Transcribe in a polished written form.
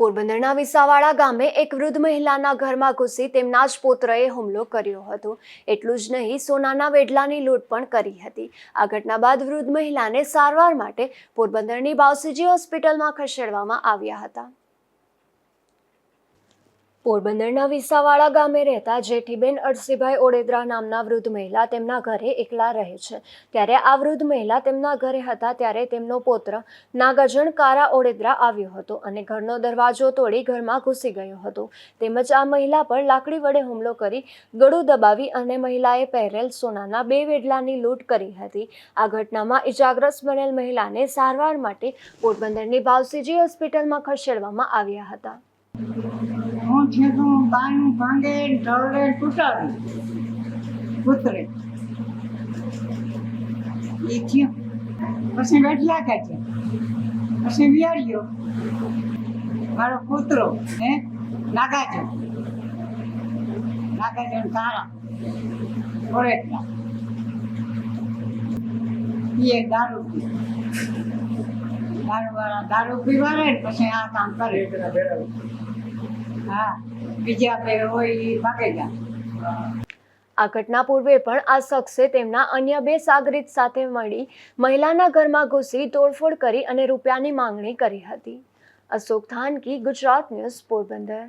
પોરબંદરના વિસાવાડા ગામે એક વૃદ્ધ મહિલાના ઘરમાં ઘૂસી તેમના જ પુત્રએ હુમલો કર્યો હતો। એટલું જ નહીં, સોનાના વેઢલાની લૂંટ પણ કરી હતી। આ ઘટના બાદ વૃદ્ધ મહિલાને સારવાર માટે પોરબંદરની બાઉસીજી હોસ્પિટલમાં ખસેડવામાં આવ્યા હતા। પોરબંદરના વિસાવાડા ગામે રહેતા જેઠીબેન અરસીભાઈ ઓડેદરા નામના વૃદ્ધ મહિલા તેમના ઘરે એકલા રહે છે। ત્યારે આ વૃદ્ધ મહિલા તેમના ઘરે હતા ત્યારે તેમનો પુત્ર નાગાજણ કારા ઓડેદરા આવ્યો હતો અને ઘરનો દરવાજો તોડી ઘરમાં ઘૂસી ગયો હતો। તેમજ આ મહિલા પર લાકડી વડે હુમલો કરી ગળું દબાવી અને મહિલાએ પહેરેલ સોનાના 2 વેઢલાની લૂંટ કરી હતી। આ ઘટનામાં ઇજાગ્રસ્ત બનેલ મહિલાને સારવાર માટે પોરબંદરની બાઉસીજી હોસ્પિટલમાં ખસેડવામાં આવ્યા હતા। હું છેલ્લું બાનું ભાંગે ઢળે તૂટાવી પુત્રે એ થયું પછી વેઠલા કાઢે પછી વિયાર્યો મારો પુત્રો નાગાજણ તારા ઓળખતા એ દારૂ પીવાડે પછી આ કામ કરે। હા, બીજા બે હોય એ ભાગે ગયા। આ ઘટના પૂર્વે પણ આ શખ્સે તેમના અન્ય 2 સાગરીત સાથે મળી મહિલાના ઘરમાં ઘૂસી તોડફોડ કરી અને રૂપિયાની માંગણી કરી હતી। અશોક થાનકી, ગુજરાત ન્યૂઝ, પોરબંદર।